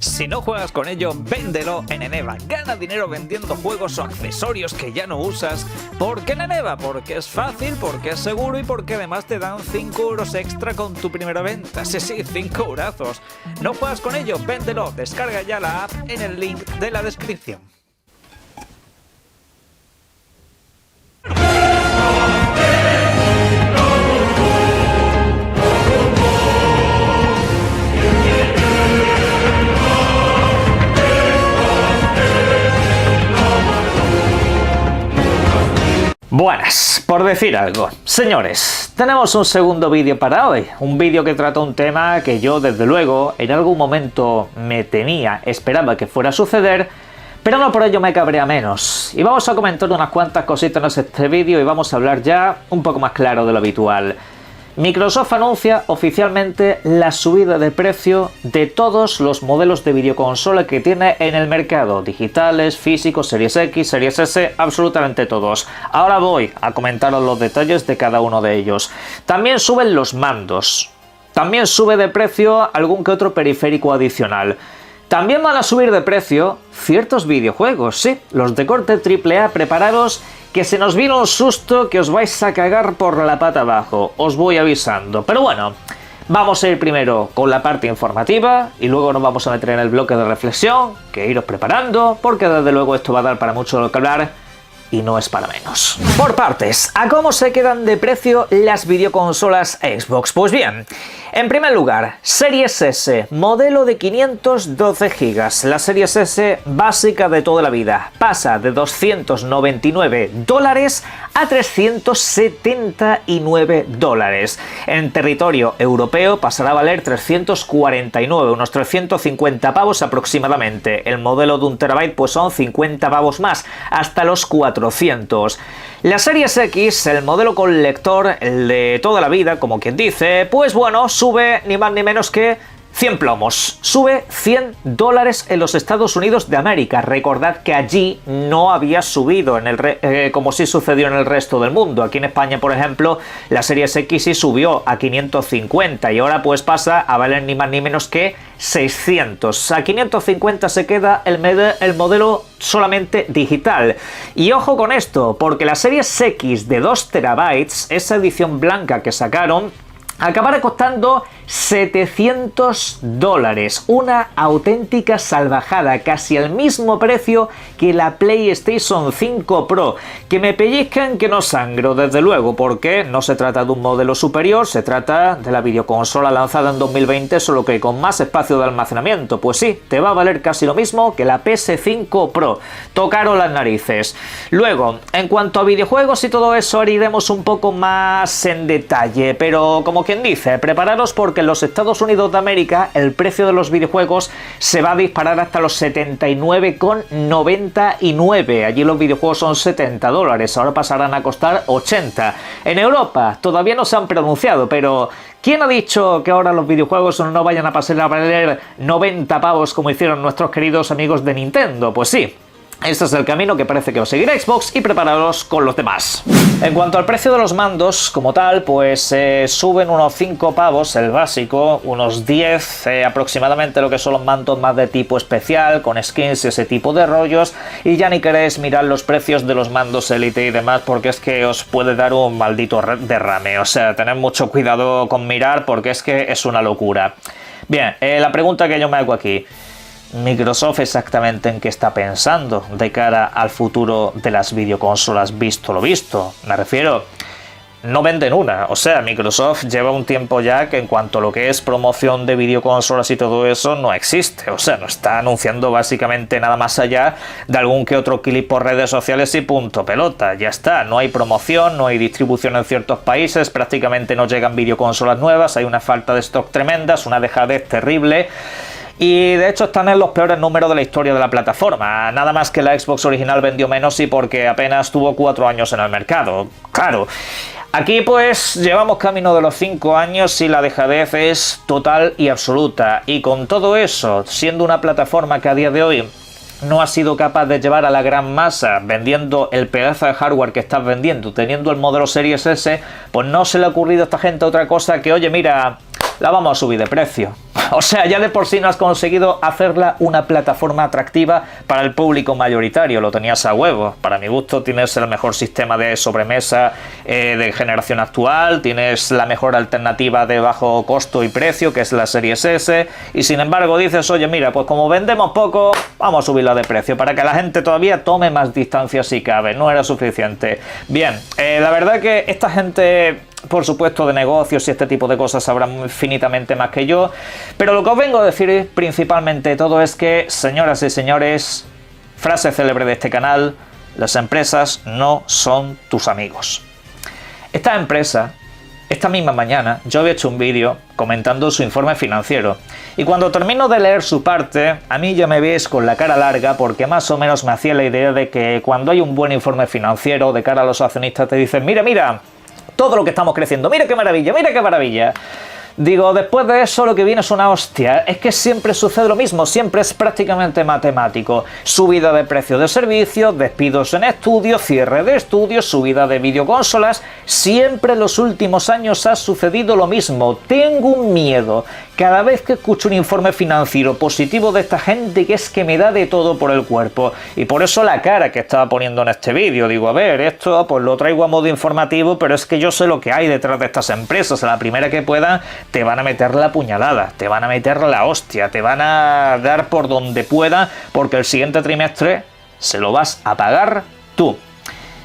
Si no juegas con ello, véndelo en Eneba. Gana dinero vendiendo juegos o accesorios que ya no usas. ¿Por qué en Eneba? Porque es fácil, porque es seguro y porque además te dan 5 euros extra con tu primera venta. Sí, 5 eurazos. ¿No juegas con ello? Véndelo. Descarga ya la app en el link de la descripción. Buenas, por decir algo. Señores, tenemos un segundo vídeo para hoy. Un vídeo que trata un tema que yo, desde luego, en algún momento me temía, esperaba que fuera a suceder, pero no por ello me cabrea menos. Y vamos a comentar unas cuantas cositas en este vídeo y vamos a hablar ya un poco más claro de lo habitual. Microsoft anuncia oficialmente la subida de precio de todos los modelos de videoconsola que tiene en el mercado, digitales, físicos, Series X, Series S, absolutamente todos. Ahora voy a comentaros los detalles de cada uno de ellos. También suben los mandos, también sube de precio algún que otro periférico adicional. También van a subir de precio ciertos videojuegos, sí, los de corte AAA. Prepararos, que se nos vino un susto que os vais a cagar por la pata abajo, os voy avisando. Pero bueno, vamos a ir primero con la parte informativa y luego nos vamos a meter en el bloque de reflexión, que iros preparando, porque desde luego esto va a dar para mucho lo que hablar y no es para menos. Por partes, ¿a cómo se quedan de precio las videoconsolas Xbox? Pues bien, en primer lugar, Series S, modelo de 512 GB. La Series S básica de toda la vida pasa de $299 a $379. En territorio europeo pasará a valer 349, unos 350 pavos aproximadamente. El modelo de 1 TB pues son 50 pavos más, hasta los 400. La Series X, el modelo con lector, el de toda la vida, como quien dice, pues bueno, sube ni más ni menos que 100 plomos, sube $100 en los Estados Unidos de América. Recordad que allí no había subido como sí sucedió en el resto del mundo. Aquí en España, por ejemplo, la Series X sí subió a 550 y ahora pues pasa a valer ni más ni menos que 600. A 550 se queda el modelo solamente digital. Y ojo con esto, porque la Series X de 2 TB, esa edición blanca que sacaron, acabará costando $700, una auténtica salvajada, casi al mismo precio que la PlayStation 5 Pro. Que me pellizcan que no sangro, desde luego, porque no se trata de un modelo superior, se trata de la videoconsola lanzada en 2020, solo que con más espacio de almacenamiento. Pues sí, te va a valer casi lo mismo que la PS5 Pro. Tocaron las narices. Luego, en cuanto a videojuegos y todo eso, ahora iremos un poco más en detalle, pero como quien dice, prepararos porque en los Estados Unidos de América el precio de los videojuegos se va a disparar hasta los $79,99. Allí los videojuegos son $70, ahora pasarán a costar 80. En Europa todavía no se han pronunciado, pero ¿quién ha dicho que ahora los videojuegos no vayan a pasar a valer 90 pavos como hicieron nuestros queridos amigos de Nintendo? Pues sí. Este es el camino que parece que va a seguir Xbox y prepararos con los demás. En cuanto al precio de los mandos como tal, pues suben unos 5 pavos el básico, unos 10 aproximadamente lo que son los mandos más de tipo especial, con skins y ese tipo de rollos, y ya ni queréis mirar los precios de los mandos Elite y demás porque es que os puede dar un maldito derrame, o sea, tened mucho cuidado con mirar porque es que es una locura. Bien, la pregunta que yo me hago aquí: Microsoft exactamente en qué está pensando de cara al futuro de las videoconsolas visto lo visto. Me refiero, no venden una, o sea, Microsoft lleva un tiempo ya que en cuanto a lo que es promoción de videoconsolas y todo eso no existe, o sea, no está anunciando básicamente nada más allá de algún que otro clip por redes sociales y punto pelota, ya está, no hay promoción, no hay distribución en ciertos países, prácticamente no llegan videoconsolas nuevas, hay una falta de stock tremenda, es una dejadez terrible. Y de hecho están en los peores números de la historia de la plataforma. Nada más que la Xbox original vendió menos y porque apenas tuvo 4 años en el mercado. Claro, aquí pues llevamos camino de los 5 años y la dejadez es total y absoluta. Y con todo eso, siendo una plataforma que a día de hoy no ha sido capaz de llevar a la gran masa vendiendo el pedazo de hardware que estás vendiendo, teniendo el modelo Series S, pues no se le ha ocurrido a esta gente otra cosa que, oye, mira, la vamos a subir de precio. O sea, ya de por sí no has conseguido hacerla una plataforma atractiva para el público mayoritario, lo tenías a huevo. Para mi gusto tienes el mejor sistema de sobremesa de generación actual, tienes la mejor alternativa de bajo costo y precio, que es la Series S, y sin embargo dices, oye mira, pues como vendemos poco, vamos a subirla de precio, para que la gente todavía tome más distancia si cabe, no era suficiente. Bien, la verdad que esta gente, por supuesto, de negocios y este tipo de cosas sabrán infinitamente más que yo, pero lo que os vengo a decir principalmente de todo es que, señoras y señores, frase célebre de este canal, las empresas no son tus amigos. Esta empresa, esta misma mañana, yo había hecho un vídeo comentando su informe financiero, y cuando termino de leer su parte, a mí ya me veis con la cara larga, porque más o menos me hacía la idea de que cuando hay un buen informe financiero de cara a los accionistas te dicen, mira, mira, todo lo que estamos creciendo, mira qué maravilla, mira qué maravilla. Digo, después de eso lo que viene es una hostia. Es que siempre sucede lo mismo, siempre es prácticamente matemático. Subida de precios de servicios, despidos en estudios, cierre de estudios, subida de videoconsolas. Siempre en los últimos años ha sucedido lo mismo. Tengo un miedo cada vez que escucho un informe financiero positivo de esta gente, que es que me da de todo por el cuerpo. Y por eso la cara que estaba poniendo en este vídeo. Digo, a ver, esto pues lo traigo a modo informativo, pero es que yo sé lo que hay detrás de estas empresas. A la primera que puedan te van a meter la puñalada, te van a meter la hostia, te van a dar por donde puedan, porque el siguiente trimestre se lo vas a pagar tú.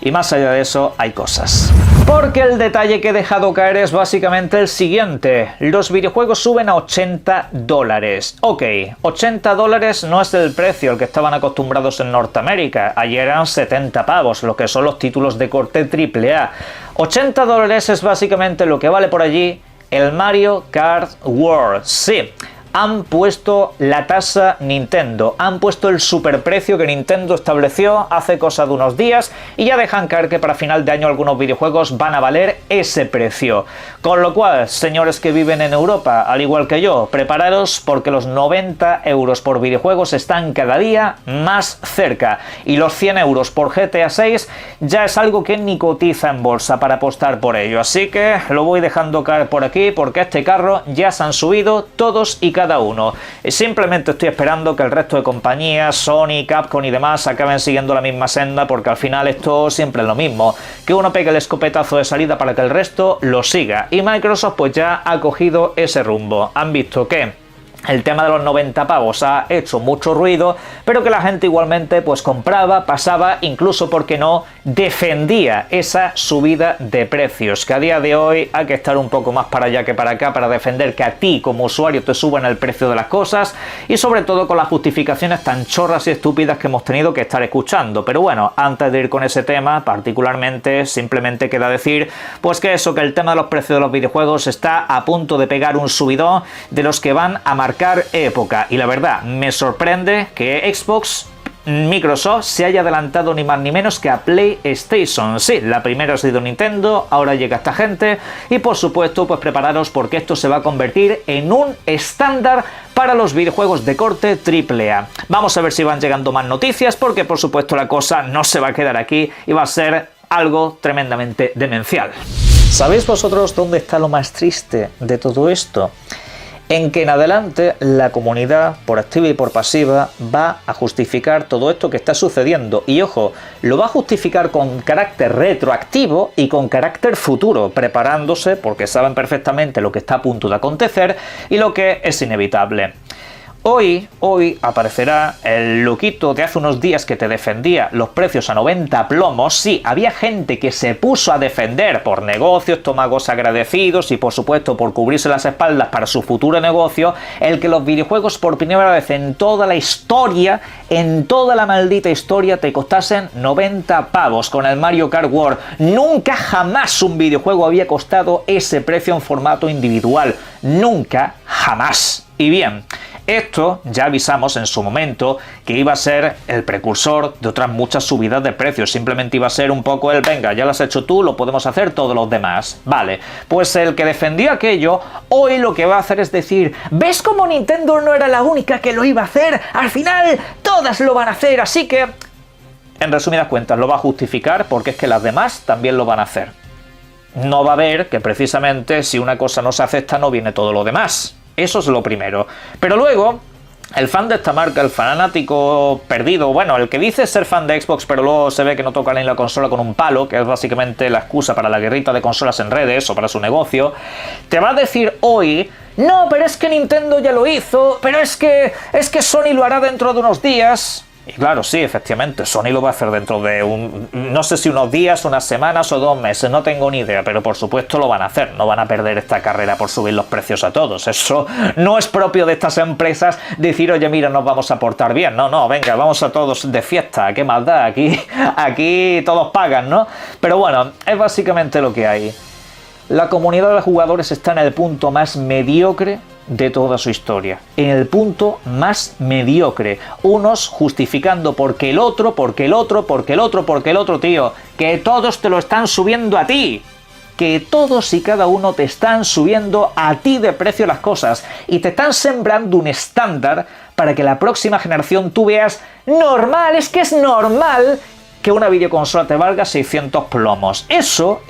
Y más allá de eso hay cosas. Porque el detalle que he dejado caer es básicamente el siguiente. Los videojuegos suben a $80. Ok, $80 no es el precio al que estaban acostumbrados en Norteamérica. Ayer eran 70 pavos, lo que son los títulos de corte AAA. $80 es básicamente lo que vale por allí el Mario Kart World. Sí, han puesto la tasa Nintendo, han puesto el superprecio que Nintendo estableció hace cosa de unos días, y ya dejan caer que para final de año algunos videojuegos van a valer ese precio. Con lo cual, señores que viven en Europa, al igual que yo, prepararos, porque los 90 euros por videojuegos están cada día más cerca, y los 100 euros por GTA 6 ya es algo que ni cotiza en bolsa para apostar por ello. Así que lo voy dejando caer por aquí, porque a este carro ya se han subido todos y cada uno. Y simplemente estoy esperando que el resto de compañías, Sony, Capcom y demás, acaben siguiendo la misma senda, porque al final esto siempre es lo mismo, que uno pegue el escopetazo de salida para que el resto lo siga. Y Microsoft pues ya ha cogido ese rumbo. Han visto que el tema de los 90 pavos ha hecho mucho ruido, pero que la gente igualmente pues compraba, pasaba, incluso, porque no, defendía esa subida de precios, que a día de hoy hay que estar un poco más para allá que para acá para defender que a ti como usuario te suban el precio de las cosas, y sobre todo con las justificaciones tan chorras y estúpidas que hemos tenido que estar escuchando. Pero bueno, antes de ir con ese tema, particularmente, simplemente queda decir pues que eso, que el tema de los precios de los videojuegos está a punto de pegar un subidón de los que van a marcar época, y la verdad me sorprende que Xbox, Microsoft se haya adelantado ni más ni menos que a PlayStation. Sí, la primera ha sido Nintendo, ahora llega esta gente, y por supuesto pues prepararos, porque esto se va a convertir en un estándar para los videojuegos de corte AAA. Vamos a ver si van llegando más noticias, porque por supuesto la cosa no se va a quedar aquí y va a ser algo tremendamente demencial. ¿Sabéis vosotros dónde está lo más triste de todo esto? En que en adelante la comunidad, por activa y por pasiva, va a justificar todo esto que está sucediendo. Y ojo, lo va a justificar con carácter retroactivo y con carácter futuro, preparándose porque saben perfectamente lo que está a punto de acontecer y lo que es inevitable. Hoy aparecerá el loquito de hace unos días que te defendía los precios a 90 plomos. Sí, había gente que se puso a defender por negocios, estómagos agradecidos y por supuesto por cubrirse las espaldas para su futuro negocio, el que los videojuegos por primera vez en toda la historia, en toda la maldita historia, te costasen 90 pavos con el Mario Kart World. Nunca jamás un videojuego había costado ese precio en formato individual. Nunca jamás. Y bien, esto ya avisamos en su momento que iba a ser el precursor de otras muchas subidas de precios. Simplemente iba a ser un poco el, venga, ya lo has hecho tú, lo podemos hacer todos los demás. Vale, pues el que defendió aquello, hoy lo que va a hacer es decir, ¿ves cómo Nintendo no era la única que lo iba a hacer? Al final, todas lo van a hacer, así que, en resumidas cuentas, lo va a justificar porque es que las demás también lo van a hacer. No va a ver que precisamente si una cosa no se acepta no viene todo lo demás. Eso es lo primero. Pero luego, el fan de esta marca, el fanático perdido, bueno, el que dice ser fan de Xbox pero luego se ve que no toca ni la consola con un palo, que es básicamente la excusa para la guerrita de consolas en redes o para su negocio, te va a decir hoy: no, pero es que Nintendo ya lo hizo, pero es que Sony lo hará dentro de unos días. Y claro, sí, efectivamente, Sony lo va a hacer dentro de no sé si unos días, unas semanas o 2 meses, no tengo ni idea, pero por supuesto lo van a hacer, no van a perder esta carrera por subir los precios a todos. Eso no es propio de estas empresas decir, oye, mira, nos vamos a portar bien. No, venga, vamos a todos de fiesta, qué maldad, aquí todos pagan, ¿no? Pero bueno, es básicamente lo que hay. La comunidad de jugadores está en el punto más mediocre de toda su historia, en el punto más mediocre, unos justificando porque el otro, tío, que todos te lo están subiendo a ti, que todos y cada uno te están subiendo a ti de precio las cosas y te están sembrando un estándar para que la próxima generación tú veas normal, es que es normal que una videoconsola te valga 600 plomos. Eso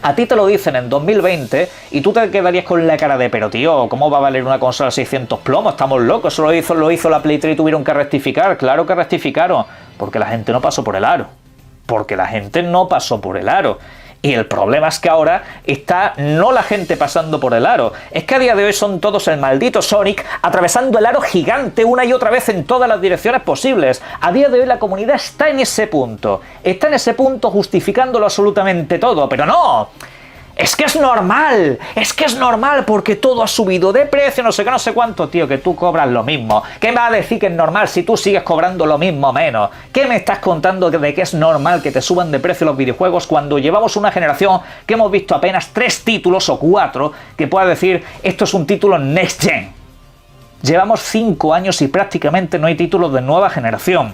a ti te lo dicen en 2020 y tú te quedarías con la cara de, pero tío, ¿cómo va a valer una consola 600 plomos? Estamos locos, eso lo hizo la Play 3 y tuvieron que rectificar. Claro que rectificaron, porque la gente no pasó por el aro. Y el problema es que ahora está no la gente pasando por el aro, es que a día de hoy son todos el maldito Sonic atravesando el aro gigante una y otra vez en todas las direcciones posibles. A día de hoy la comunidad está en ese punto justificándolo absolutamente todo, pero no. Es que es normal porque todo ha subido de precio, no sé qué, no sé cuánto, tío, que tú cobras lo mismo. ¿Qué me va a decir que es normal si tú sigues cobrando lo mismo menos? ¿Qué me estás contando de que es normal que te suban de precio los videojuegos cuando llevamos una generación que hemos visto apenas 3 títulos o 4 que pueda decir esto es un título Next Gen? Llevamos 5 años y prácticamente no hay títulos de nueva generación.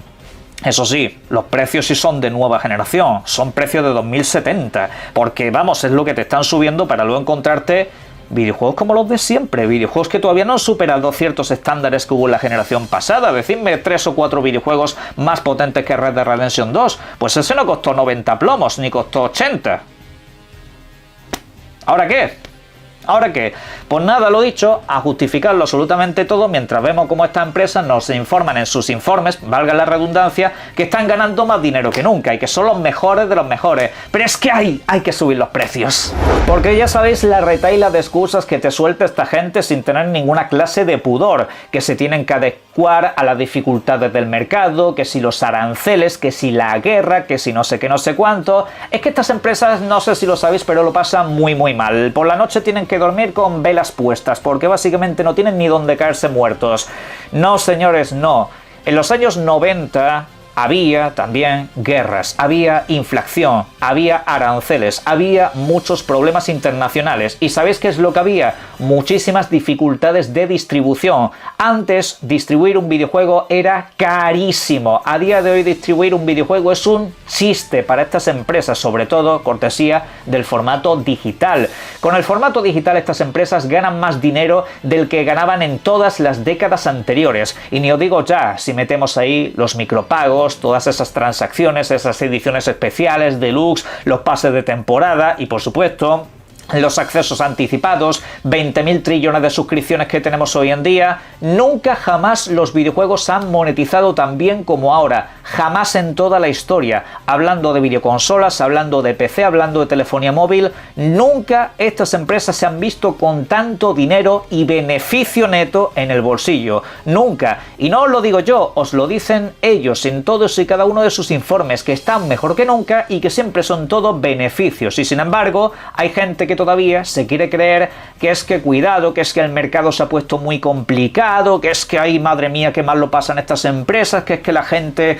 Eso sí, los precios sí son de nueva generación, son precios de 2070, porque vamos, es lo que te están subiendo para luego encontrarte videojuegos como los de siempre, videojuegos que todavía no han superado ciertos estándares que hubo en la generación pasada. Decidme 3 o 4 videojuegos más potentes que Red Dead Redemption 2, pues ese no costó 90 plomos, ni costó 80. ¿Ahora qué? Pues nada, lo dicho, a justificarlo absolutamente todo mientras vemos cómo estas empresas nos informan en sus informes, valga la redundancia, que están ganando más dinero que nunca y que son los mejores de los mejores. Pero es que hay que subir los precios. Porque ya sabéis la retahíla de excusas que te suelta esta gente sin tener ninguna clase de pudor, que se tienen que adecuar a las dificultades del mercado, que si los aranceles, que si la guerra, que si no sé qué, no sé cuánto. Es que estas empresas, no sé si lo sabéis, pero lo pasan muy mal. Por la noche tienen que dormir con velas puestas, porque básicamente no tienen ni dónde caerse muertos. No, señores, no. En los años 90 había también guerras, había inflación, había aranceles, había muchos problemas internacionales. ¿Y sabéis qué es lo que había? Muchísimas dificultades de distribución. Antes, distribuir un videojuego era carísimo. A día de hoy, distribuir un videojuego es un chiste para estas empresas, sobre todo cortesía del formato digital. Con el formato digital, estas empresas ganan más dinero del que ganaban en todas las décadas anteriores. Y ni os digo ya, si metemos ahí los micropagos, todas esas transacciones, esas ediciones especiales, deluxe, los pases de temporada y por supuesto los accesos anticipados, 20.000 trillones de suscripciones que tenemos hoy en día. Nunca jamás los videojuegos han monetizado tan bien como ahora, jamás en toda la historia. Hablando de videoconsolas, hablando de PC, hablando de telefonía móvil, nunca estas empresas se han visto con tanto dinero y beneficio neto en el bolsillo. Nunca. Y no os lo digo yo, os lo dicen ellos en todos y cada uno de sus informes, que están mejor que nunca y que siempre son todos beneficios. Y sin embargo, hay gente que todavía se quiere creer que es que cuidado, que es que el mercado se ha puesto muy complicado, que es que ay, madre mía, qué mal lo pasan estas empresas, que es que la gente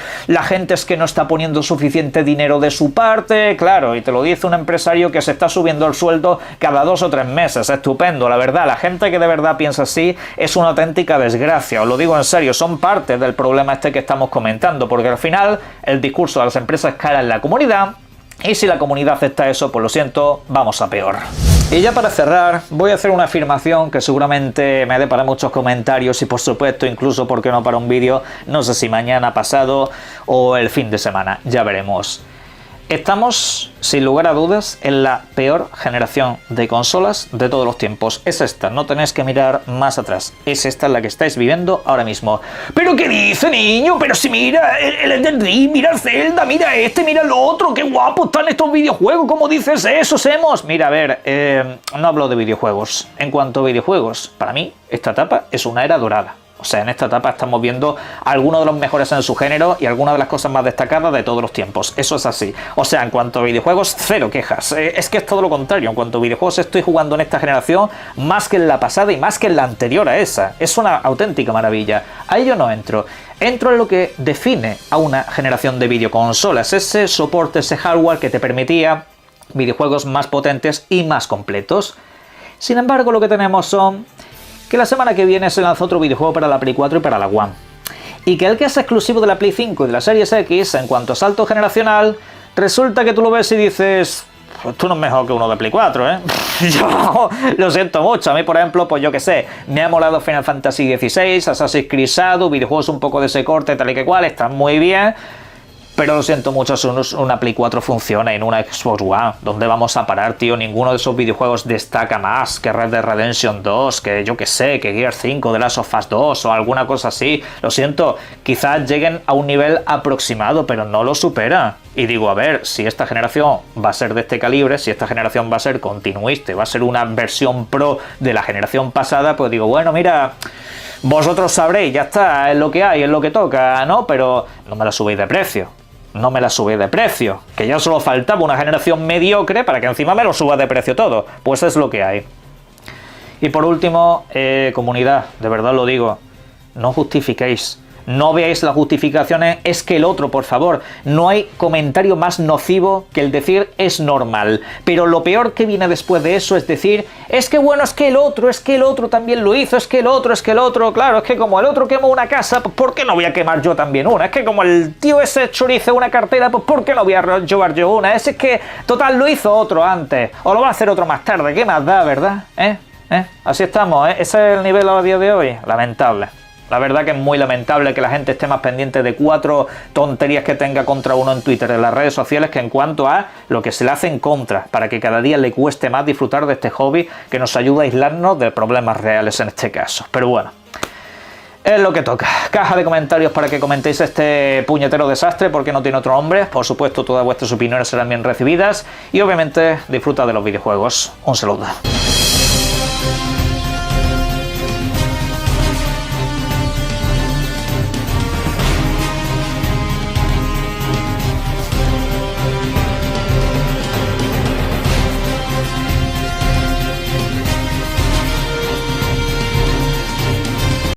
es que no está poniendo suficiente dinero de su parte. Claro, y te lo dice un empresario que se está subiendo el sueldo cada 2 o 3 meses. Estupendo, la verdad, la gente que de verdad piensa así es una auténtica desgracia, os lo digo en serio, son parte del problema este que estamos comentando, porque al final el discurso de las empresas cala en la comunidad. Y si la comunidad acepta eso, pues lo siento, vamos a peor. Y ya para cerrar, voy a hacer una afirmación que seguramente me dé para muchos comentarios y por supuesto incluso, ¿por qué no para un vídeo? No sé si mañana, pasado o el fin de semana, ya veremos. Estamos, sin lugar a dudas, en la peor generación de consolas de todos los tiempos. Es esta, no tenéis que mirar más atrás. Es esta la que estáis viviendo ahora mismo. ¿Pero qué dice, niño? Pero si mira el Elden Ring, mira el Zelda, mira este, mira lo otro. ¡Qué guapo están estos videojuegos! ¿Cómo dices eso, Semos? Mira, a ver, no hablo de videojuegos. En cuanto a videojuegos, para mí, esta etapa es una era dorada. O sea, en esta etapa estamos viendo algunos de los mejores en su género y algunas de las cosas más destacadas de todos los tiempos. Eso es así. O sea, en cuanto a videojuegos, cero quejas. Es que es todo lo contrario. En cuanto a videojuegos, estoy jugando en esta generación más que en la pasada y más que en la anterior a esa. Es una auténtica maravilla. Ahí yo no entro. Entro en lo que define a una generación de videoconsolas. Ese soporte, ese hardware que te permitía videojuegos más potentes y más completos. Sin embargo, lo que tenemos son que la semana que viene se lanza otro videojuego para la Play 4 y para la One. Y que el que es exclusivo de la Play 5 y de la Series X, en cuanto a salto generacional, resulta que tú lo ves y dices, pues tú no es mejor que uno de Play 4, ¿eh? Yo lo siento mucho. A mí, por ejemplo, pues yo qué sé, me ha molado Final Fantasy XVI, Assassin's Creed Shadow, videojuegos un poco de ese corte, tal y que cual, están muy bien. Pero lo siento mucho, si una Play 4 funciona en una Xbox One. ¿Dónde vamos a parar, tío? Ninguno de esos videojuegos destaca más que Red Dead Redemption 2, que yo que sé, que Gears 5, The Last of Us 2 o alguna cosa así. Lo siento, quizás lleguen a un nivel aproximado, pero no lo supera. Y digo, a ver, si esta generación va a ser de este calibre, si esta generación va a ser continuista, va a ser una versión pro de la generación pasada, pues digo, bueno, mira, vosotros sabréis, ya está, es lo que hay, es lo que toca, ¿no? Pero no me la subéis de precio. No me la subí de precio, que ya solo faltaba una generación mediocre para que encima me lo suba de precio todo. Pues es lo que hay. Y por último, comunidad, de verdad lo digo, no justifiquéis. No veáis las justificaciones, es que el otro, por favor. No hay comentario más nocivo que el decir es normal. Pero lo peor que viene después de eso es decir, es que bueno, es que el otro también lo hizo, es que el otro, claro, es que como el otro quemó una casa, pues ¿por qué no voy a quemar yo también una? Es que como el tío ese chorizo una cartera, pues ¿por qué no voy a llevar yo una? Es que, total, lo hizo otro antes, o lo va a hacer otro más tarde, ¿qué más da, verdad? Así estamos, ese es el nivel a día de hoy, lamentable. La verdad que es muy lamentable que la gente esté más pendiente de 4 tonterías que tenga contra uno en Twitter, en las redes sociales, que en cuanto a lo que se le hace en contra, para que cada día le cueste más disfrutar de este hobby que nos ayuda a aislarnos de problemas reales en este caso. Pero bueno, es lo que toca. Caja de comentarios para que comentéis este puñetero desastre, porque no tiene otro nombre. Por supuesto, todas vuestras opiniones serán bien recibidas y obviamente disfruta de los videojuegos. Un saludo.